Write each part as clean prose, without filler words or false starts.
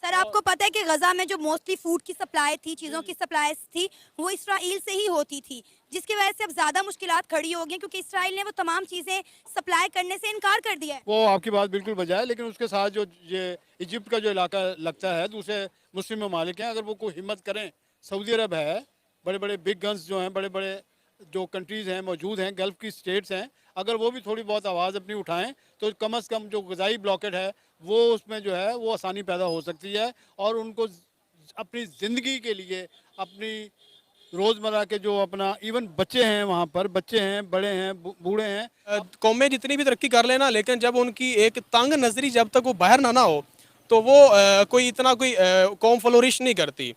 Sir आपको पता है कि गजा में जो मोस्टली फूड की सप्लाई थी, चीज़ों की सप्लाई थी, वो इसराइल से ही होती थी, जिसकी वजह से अब ज़्यादा मुश्किलात खड़ी हो गई हैं क्योंकि इसराइल ने वो तमाम चीज़ें सप्लाई करने से इनकार कर दिया है। वो आपकी बात बिल्कुल बजा है, लेकिन उसके साथ जो ये इजिप्ट का जो इलाका लगता है, दूसरे मुस्लिम ममालिक हैं, अगर वो कोई हिम्मत करें, सऊदी अरब है, बड़े बड़े बिग गन्स जो हैं, बड़े बड़े जो कंट्रीज़ हैं मौजूद हैं, गल्फ़ की स्टेट्स हैं, अगर वो भी थोड़ी बहुत आवाज़ अपनी उठाएं तो कम अज़ कम जो ग़ज़ाई ब्लॉकेट है वो उसमें जो है वो आसानी पैदा हो सकती है और उनको अपनी ज़िंदगी के लिए, अपनी रोज़मर्रा के जो अपना इवन बच्चे हैं वहाँ पर, बच्चे हैं, बड़े हैं, बूढ़े हैं। कौमें जितनी भी तरक्की कर लेना, लेकिन जब उनकी एक तंग नज़री जब तक वो बाहर ना हो तो वो कोई इतना कोई कौम फ्लोरिश नहीं करती।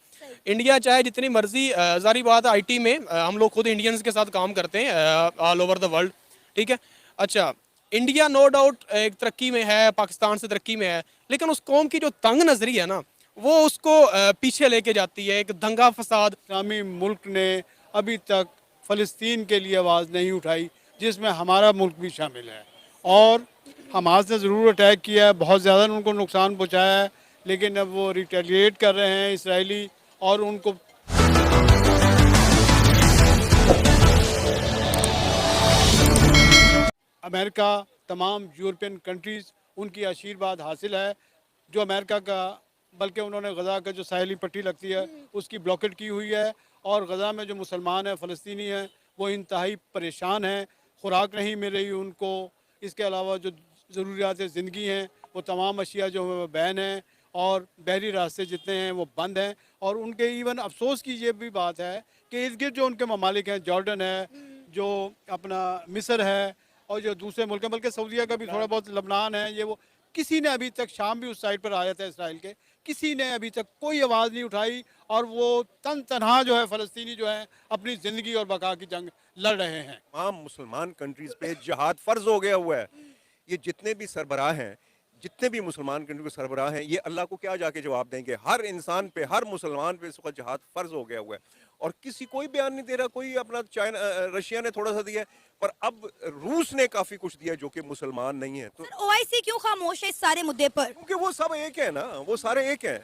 इंडिया चाहे जितनी मर्जी ज़ाहिर बात है आईटी में हम लोग खुद इंडियंस के साथ काम करते हैं ऑल ओवर द वर्ल्ड, ठीक है। अच्छा, इंडिया नो डाउट एक तरक्की में है, पाकिस्तान से तरक्की में है, लेकिन उस कौम की जो तंग नज़री है ना वो उसको पीछे लेके जाती है। एक दंगा फसाद, इस्लामी मुल्क ने अभी तक फ़लस्तीन के लिए आवाज़ नहीं उठाई, जिसमें हमारा मुल्क भी शामिल है। और हमास ने ज़रूर अटैक किया है, बहुत ज़्यादा उनको नुकसान पहुँचाया है, लेकिन अब वो रिटेलिएट कर रहे हैं इसराइली और उनको अमेरिका, तमाम यूरोपियन कंट्रीज़ उनकी आशीर्वाद हासिल है। जो अमेरिका का, बल्कि उन्होंने गज़ा का जो साहिली पट्टी लगती है उसकी ब्लॉकेट की हुई है और गज़ा में जो मुसलमान हैं, फ़लस्तीनी हैं, वो इंतहाई परेशान हैं, खुराक नहीं मिल रही उनको। इसके अलावा जो ज़रूरियात ज़िंदगी हैं वो तमाम अशिया जो है वो बैन हैं और बहरी रास्ते जितने हैं वो बंद हैं। और उनके इवन अफसोस की ये भी बात है कि इर्द गिर्द जो उनके ममालिक हैं, जॉर्डन है, जो अपना मिस्र है और जो दूसरे मुल्क हैं, बल्कि सऊदीया का भी थोड़ा बहुत, लबनान है, ये वो, किसी ने अभी तक, शाम भी उस साइड पर आया था इसराइल के, किसी ने अभी तक कोई आवाज़ नहीं उठाई और वो तनहा जो है फ़लस्तीनी जो है अपनी ज़िंदगी और बका की जंग लड़ रहे हैं। तमाम मुसलमान कंट्रीज़ पे जिहाद फ़र्ज़ हो गया हुआ है। ये जितने भी सरबराह हैं, जितने भी मुसलमान कंट्री के सरबराह हैं, ये अल्लाह को क्या जाके जवाब देंगे? हर इंसान पे, हर मुसलमान पे इस वक़्त जिहाद फ़र्ज़ हो गया हुआ है और किसी कोई बयान नहीं दे रहा। कोई अपना रशिया ने थोड़ा-सा दिया है, पर अब रूस ने काफ़ी कुछ दिया जो कि मुसलमान नहीं है। तो सर ओआईसी क्यों खामोश है इस सारे मुद्दे पर? क्योंकि वो सब एक है ना, वो सारे एक हैं।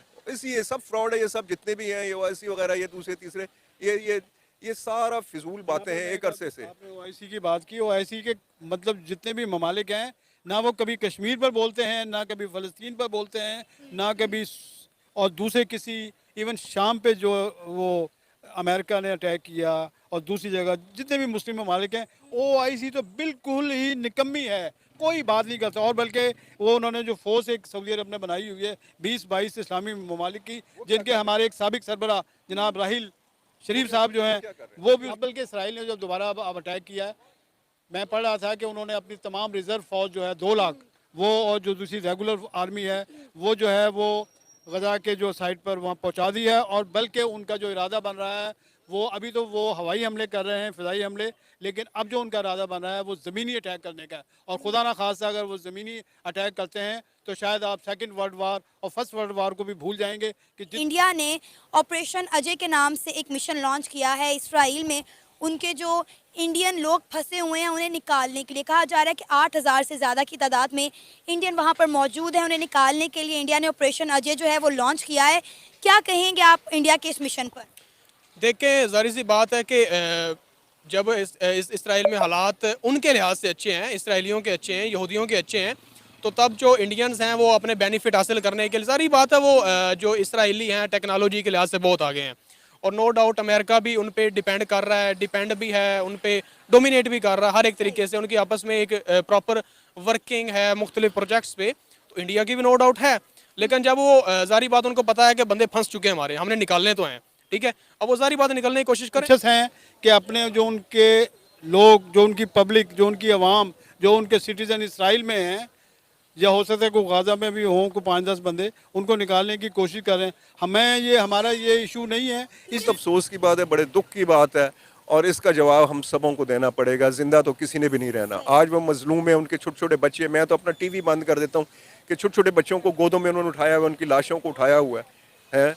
ये सब फ्रॉड है, ये सब जितने भी हैं, ये ओआईसी वगैरह, ये दूसरे तीसरे, ये सारा फिजूल बातें हैं एक अरसे से। आपने ओआईसी की बात की, ओआईसी के मतलब जितने भी ममालिक हैं, ना वो कभी कश्मीर पर बोलते हैं, ना कभी फ़लस्तीन पर बोलते हैं, ना कभी और दूसरे किसी, इवन शाम पे जो वो अमेरिका ने अटैक किया और दूसरी जगह जितने भी मुस्लिम ममालिक हैं, ओआईसी तो बिल्कुल ही निकम्मी है, कोई बात नहीं करता। और बल्कि वो उन्होंने जो फोर्स एक सऊदी अरब ने बनाई हुई है 20-22 इस्लामी ममालिक की, जिनके हमारे एक साबिक सरबरा जनाब राहिल शरीफ साहब जो हैं, वो भी, बल्कि इसराइल ने जब दोबारा अब अटैक किया है, मैं पढ़ रहा था कि उन्होंने अपनी तमाम रिज़र्व फौज जो है 2 लाख, वो और जो दूसरी रेगुलर आर्मी है वो जो है वो गजा के जो साइड पर वहाँ पहुँचा दी है। और बल्कि उनका जो इरादा बन रहा है वो, अभी तो वो हवाई हमले कर रहे हैं, फ़िज़ाई हमले, लेकिन अब जो उनका इरादा बन रहा है वो ज़मीनी अटैक करने का है। और खुदा ना खास्ता अगर वो ज़मीनी अटैक करते हैं तो शायद आप सेकेंड वर्ल्ड वार और फर्स्ट वर्ल्ड वार को भी भूल जाएंगे कि इंडिया ने ऑपरेशन अजय के नाम से एक मिशन लॉन्च किया है इसराइल में। उनके जो इंडियन लोग फंसे हुए हैं उन्हें निकालने के लिए कहा जा रहा है कि 8000 से ज़्यादा की तादाद में इंडियन वहां पर मौजूद हैं। उन्हें निकालने के लिए इंडिया ने ऑपरेशन अजय जो है वो लॉन्च किया है। क्या कहेंगे आप इंडिया के इस मिशन पर? देखें ज़ाहिर सी बात है कि जब इस इसराइल में हालात उनके लिहाज से अच्छे हैं, इसराइलियों के अच्छे हैं, यहूदियों के अच्छे हैं, तो तब जो इंडियंस हैं वो अपने बेनिफिट हासिल करने के लिए, सारी बात है वो जो इसराइली हैं टेक्नोलॉजी के लिहाज से बहुत आगे हैं और नो डाउट अमेरिका भी उन पर डिपेंड कर रहा है, डिपेंड भी है उन पर, डोमिनेट भी कर रहा है हर एक तरीके से। उनकी आपस में एक प्रॉपर वर्किंग है मुख्तलिफ प्रोजेक्ट्स पे, तो इंडिया की भी नो डाउट है। लेकिन जब वो ज़ाहिर बात उनको पता है कि बंदे फंस चुके हैं हमारे, हमने निकालने तो हैं, ठीक है, अब वो सारी बात निकलने की कोशिश करें। कॉन्शियस हैं कि अपने जो उनके लोग, जो उनकी पब्लिक, जो उनकी आवाम, जो उनके सिटीज़न इसराइल में हैं, या हो सकता है कोई गाज़ा में भी हों, कोई 5-10 बंदे, उनको निकालने की कोशिश कर रहे हैं। हमें ये, हमारा ये इशू नहीं है। इस अफसोस की बात है, बड़े दुख की बात है और इसका जवाब हम सबों को देना पड़ेगा। जिंदा तो किसी ने भी नहीं रहना। आज वो मजलूम है, उनके छोटे छोटे बच्चे, मैं तो अपना टीवी बंद कर देता हूँ कि छोटे छोटे बच्चों को गोदों में उन्होंने उठाया हुआ, उनकी लाशों को उठाया हुआ है।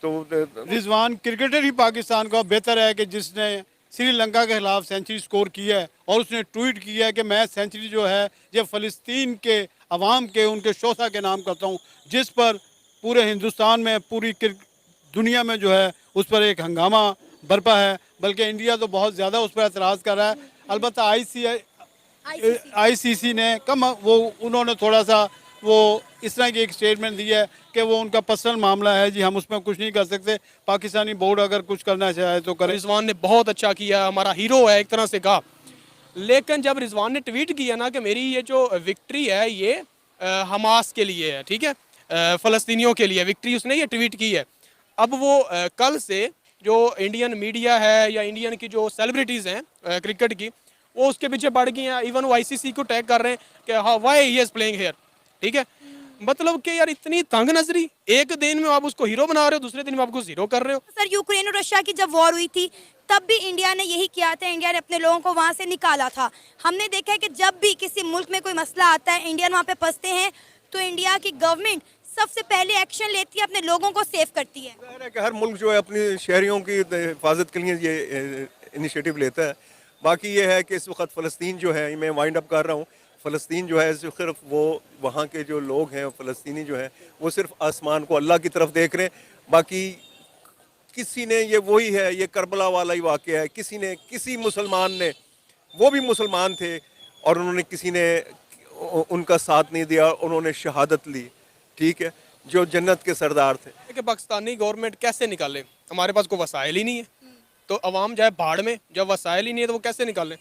तो रिजवान क्रिकेटर ही पाकिस्तान का बेहतर है कि जिसने श्रीलंका के खिलाफ सेंचुरी स्कोर की है और उसने ट्वीट किया है कि मैं सेंचुरी जो है ये फ़लस्तीन के अवाम के, उनके शोसा के नाम करता हूँ, जिस पर पूरे हिंदुस्तान में, पूरी दुनिया में जो है उस पर एक हंगामा बरपा है, बल्कि इंडिया तो बहुत ज़्यादा उस पर एतराज़ कर रहा है। अलबत्ता आईसीसी ने उन्होंने थोड़ा सा वो इस तरह की एक स्टेटमेंट दी है कि वो उनका पर्सनल मामला है जी, हम उसमें कुछ नहीं कर सकते, पाकिस्तानी बोर्ड अगर कुछ करना चाहे तो करे। रिजवान ने बहुत अच्छा किया, हमारा हीरो है एक तरह से कहा। लेकिन जब रिजवान ने ट्वीट किया ना कि मेरी ये जो विक्ट्री है ये हमास के लिए है, ठीक है, फ़लस्तीनियों के लिए विक्ट्री, उसने ये ट्वीट की है। अब वो कल से जो इंडियन मीडिया है या इंडियन की जो सेलिब्रिटीज़ हैं क्रिकेट की, वो उसके पीछे पड़ गई हैं। इवन वो आईसीसी को टैग कर रहे हैं कि हाँ why he is playing here, ठीक है। मतलब कि यार इतनी तंग नजरी, एक दिन में आप उसको हीरो बना रहे हो, दूसरे दिन में आपको जीरो कर रहे हो। सर, यूक्रेन और रशिया की जब वॉर हुई थी तब भी इंडिया ने यही किया था, इंडिया ने अपने लोगों को वहाँ से निकाला था। हमने देखा है कि जब भी किसी मुल्क में कोई मसला आता है, इंडियन वहाँ पे फंसते हैं, तो इंडिया की गवर्नमेंट सबसे पहले एक्शन लेती है, अपने लोगों को सेव करती है। ज़ाहिर है कि हर मुल्क जो है अपनी शहरियों की हिफाजत के लिए ये इनिशिएटिव लेता है। बाकी ये है कि इस वक्त फ़लस्तीन जो है, मैं वाइंड अप कर रहा हूँ, फ़लस्तीन जो है सिर्फ वो वहाँ के जो लोग हैं फ़लस्तीनी जो हैं वो सिर्फ आसमान को अल्लाह की तरफ देख रहे हैं। बाकी किसी ने, ये वही है, ये करबला वाला ही वाक़या है, किसी मुसलमान ने, वो भी मुसलमान थे और उन्होंने किसी ने उनका साथ नहीं दिया, उन्होंने शहादत ली, ठीक है, जो जन्नत के सरदार थे। कि पाकिस्तानी गवर्नमेंट कैसे निकाले, हमारे पास कोई वसाइल ही नहीं है, तो अवाम जाए भाड़ में, जब वसाइल ही नहीं है तो वो कैसे निकालें,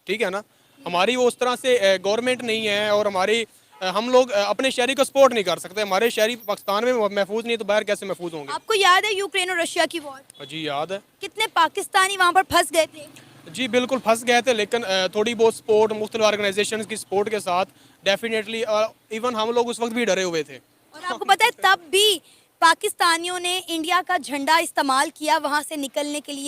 ठीक है ना। हमारी वो उस तरह से गवर्नमेंट नहीं है और हमारी हम लोग अपने शहरी को सपोर्ट नहीं कर सकते। हमारे शहरी पाकिस्तान में महफूज नहीं तो बाहर कैसे महफूज होंगे। आपको याद है यूक्रेन और रशिया की वॉर? जी याद है। कितने पाकिस्तानी वहाँ पर फंस गए थे? जी बिल्कुल फंस गए थे, लेकिन थोड़ी बहुत सपोर्ट मुख्तलिफ ऑर्गेनाइजेशन की सपोर्ट के साथ डेफिनेटली, इवन हम लोग उस वक्त भी डरे हुए थे। और आपको पता है तब भी पाकिस्तानियों ने इंडिया का झंडा इस्तेमाल किया वहाँ से निकलने के लिए।